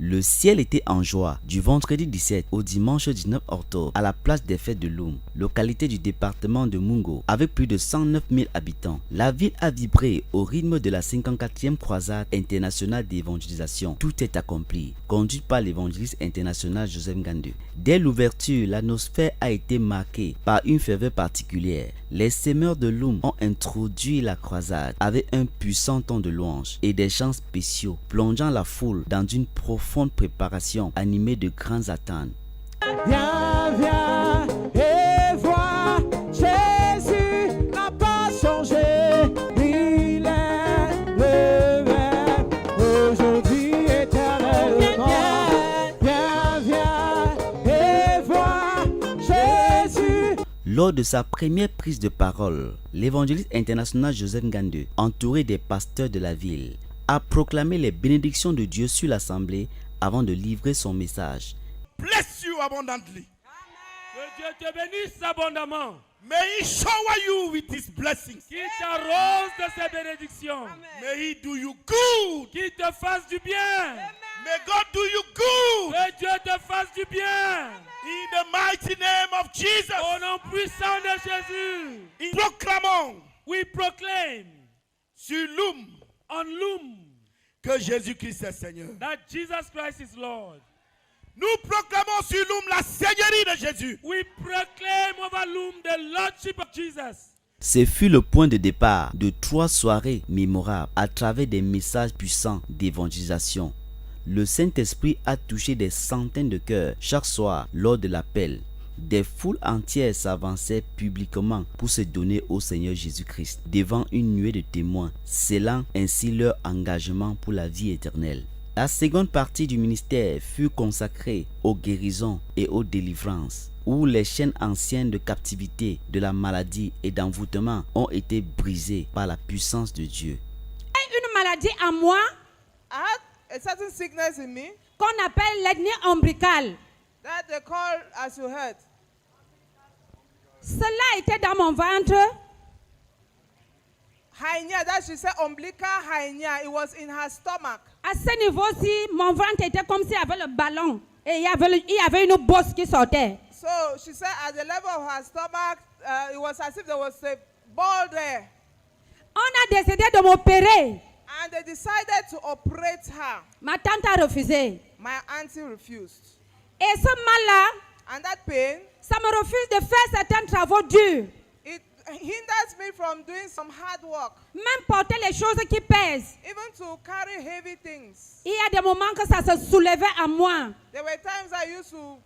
Le ciel était en joie du vendredi 17 au dimanche 19 octobre à la place des fêtes de Loum, localité du département de Mungo, avec plus de 109 000 habitants. La ville a vibré au rythme de la 54e croisade internationale d'évangélisation. Tout est accompli, conduite par l'évangéliste international Joseph Ngandou. Dès l'ouverture, l'atmosphère a été marquée par une ferveur particulière. Les semeurs de Loum ont introduit la croisade avec un puissant ton de louange et des chants spéciaux, plongeant la foule dans une profonde préparation animée de grandes attentes. Viens, viens et vois, Jésus n'a pas changé, il est le même, aujourd'hui éternellement. Viens, viens et vois, Jésus. Lors de sa première prise de parole, l'évangéliste international Joseph Ngandou, entouré des pasteurs de la ville, a proclamé les bénédictions de Dieu sur l'assemblée avant de livrer son message. Bless you abundantly. Que Dieu te bénisse abondamment. May He shower you with His blessings. Qu'il t'arrose de ses bénédictions. May He do you good. Qu'il te fasse du bien. May God do you good. Que Dieu te fasse du bien. In the mighty name of Jesus. Au nom puissant de Jésus. Proclamons We proclaim sur Loum on Loum que Jésus-Christ est Seigneur. that Jesus Christ is Lord. Nous proclamons sur Loum la Seigneurie de Jésus. We proclaim over Loum the Lordship of Jesus. Ce fut le point de départ de 3 soirées mémorables à travers des messages puissants d'évangélisation. Le Saint-Esprit a touché des centaines de cœurs chaque soir lors de l'appel. Des foules entières s'avançaient publiquement pour se donner au Seigneur Jésus-Christ devant une nuée de témoins, scellant ainsi leur engagement pour la vie éternelle. La seconde partie du ministère fut consacrée aux guérisons et aux délivrances, où les chaînes anciennes de captivité, de la maladie et d'envoûtement ont été brisées par la puissance de Dieu. Une maladie à moi I had a certain sickness in me qu'on appelle l'ethnie ombricale. that they call, as you heard, Cela était dans mon ventre. hernia. That she said umbilical hernia. It was in her stomach. À ce niveau-ci, mon ventre était comme s'il y avait le ballon. Et il y avait une bosse qui sortait. So she said at the level of her stomach, it was as if there was a ball there. On a décidé de m'opérer. And they decided to operate her. Ma tante a refusé. My auntie refused. Et ce mal-là, And that pain, ça me refuse de faire certains travaux durs. it hinders me from doing some hard work. Même porter les choses qui pèsent. Even to carry heavy things. Il y a des moments que ça se soulevait à moi. There were times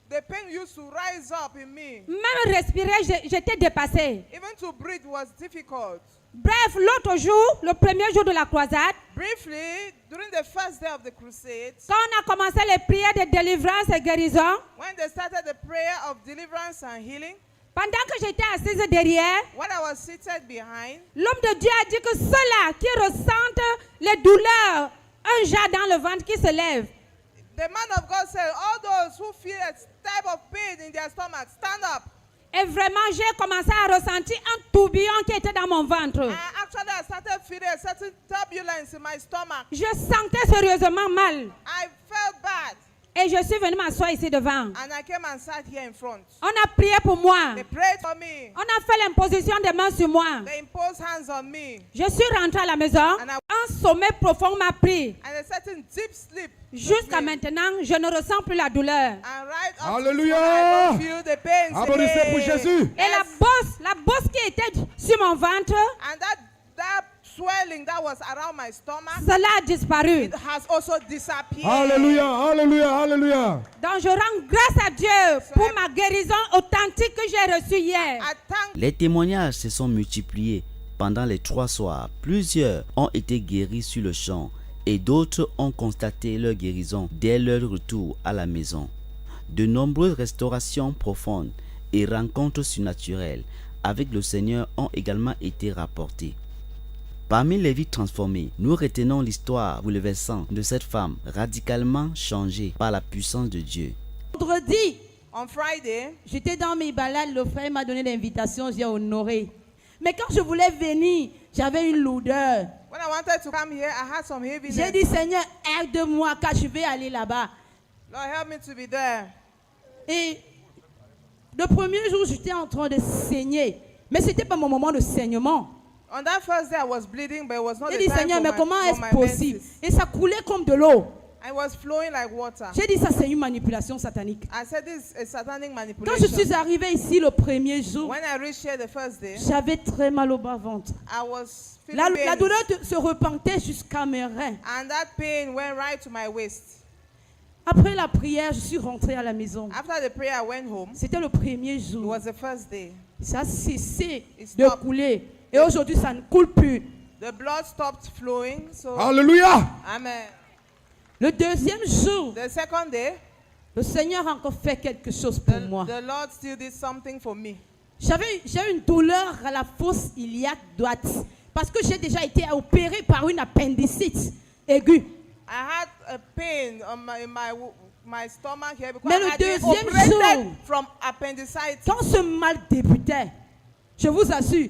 the pain used to rise up in me. Même respirer, j'étais dépassée. Even to breathe was difficult. Bref, l'autre jour, le premier jour de la croisade, Briefly, during the first day of the crusade, quand on a commencé les prières de délivrance et guérison, when they started the prayer of deliverance and healing, pendant que j'étais assise derrière, when I was seated behind, l'homme de Dieu a dit que ceux-là qui ressentent les douleurs, un jas dans le ventre qui se lève. the man of God said, all those who feel a type of pain in their stomach, stand up. Et vraiment, j'ai commencé à ressentir un tourbillon qui était dans mon ventre. I started feeling a certain turbulence in my stomach. Je sentais sérieusement mal. I felt bad. Et je suis venue m'asseoir ici devant. And I came and sat here in front. On a prié pour moi. They prayed for me. On a fait l'imposition des mains sur moi. They imposed hands on me. Je suis rentrée à la maison. Un sommeil profond m'a pris. And a certain deep sleep. Jusqu'à maintenant, je ne ressens plus la douleur. And right up Alléluia. to I don't feel the pain. Applaudissez pour Jésus. Et la bosse qui était sur mon ventre, And that swelling that was around my stomach, cela a disparu. it has also disappeared. Alléluia, alléluia, alléluia. Donc je rends grâce à Dieu pour ma guérison authentique que j'ai reçue hier. I thank Les témoignages se sont multipliés pendant les 3 soirs. Plusieurs ont été guéris sur le champ et d'autres ont constaté leur guérison dès leur retour à la maison. De nombreuses restaurations profondes et rencontres surnaturelles avec le Seigneur ont également été rapportées. Parmi les vies transformées, nous retenons l'histoire bouleversante de cette femme radicalement changée par la puissance de Dieu. Vendredi, on Friday, j'étais dans mes balades, le frère m'a donné l'invitation, j'ai honoré. Mais quand je voulais venir, j'avais une lourdeur. when I wanted to come here, I had some heaviness. J'ai dit, Seigneur, aide-moi car je vais aller là-bas. Lord, help me to be there. Et le premier jour, j'étais en train de saigner. Mais ce n'était pas mon moment de saignement. On that first day, I was bleeding, but it was not J'ai the dit, time Seigneur, for mais my, comment for my est-ce possible? menses. Et ça coulait comme de l'eau. I was flowing like water. J'ai dit, ça c'est une manipulation satanique. I said this is a satanic Quand manipulation. je suis arrivée ici le premier jour, When I reached here the first day, j'avais très mal au bas-ventre. I was feeling La pain, douleur se repentait jusqu'à mes reins. and that pain went right to my waist. Après la prière, je suis rentrée à la maison. After the prayer, I went home. C'était le premier It jour. was the first day. Ça a cessé It de stopped. couler. Et aujourd'hui, ça ne coule plus. The blood stopped flowing. So, Alléluia. amen. Le deuxième jour, The second day, le Seigneur a encore fait quelque chose pour moi. the Lord still did something for me. J'ai une douleur à la fosse iliaque droite. Parce que j'ai déjà été opérée par une appendicite aiguë. I had a pain on my stomach here because Mais I le had been deuxième operated jour, from appendicitis. quand ce mal débutait, je vous assure,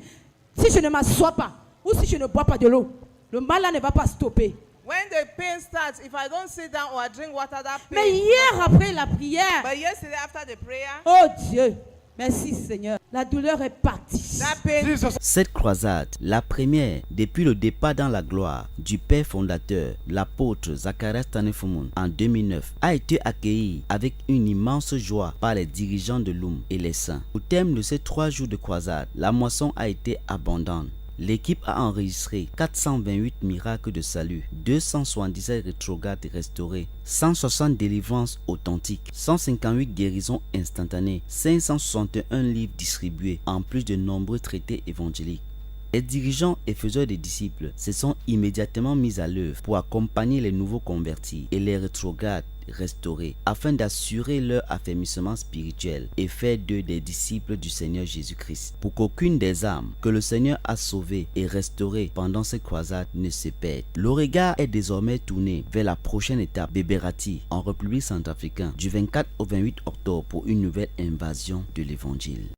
si je ne m'assois pas ou si je ne bois pas de l'eau, le mal là ne va pas stopper. When the pain starts, if I don't sit down or I drink water, that pain. Mais hier, après la prière, But yesterday after the prayer, oh Dieu, merci Seigneur, la douleur est partie. that pain. Jesus. Cette croisade, la première depuis le départ dans la gloire du père fondateur, l'apôtre Zacharias Tanefumun en 2009, a été accueillie avec une immense joie par les dirigeants de l'UM et les saints. Au terme de ces 3 jours de croisade, la moisson a été abondante. L'équipe a enregistré 428 miracles de salut, 277 rétrogrades restaurés, 160 délivrances authentiques, 158 guérisons instantanées, 561 livres distribués, en plus de nombreux traités évangéliques. Les dirigeants et faiseurs des disciples se sont immédiatement mis à l'œuvre pour accompagner les nouveaux convertis et les rétrogrades restaurés afin d'assurer leur affermissement spirituel et faire d'eux des disciples du Seigneur Jésus-Christ pour qu'aucune des âmes que le Seigneur a sauvées et restaurées pendant cette croisade ne se perde. Le regard est désormais tourné vers la prochaine étape, Beberati, en République centrafricaine, du 24 au 28 octobre pour une nouvelle invasion de l'Évangile.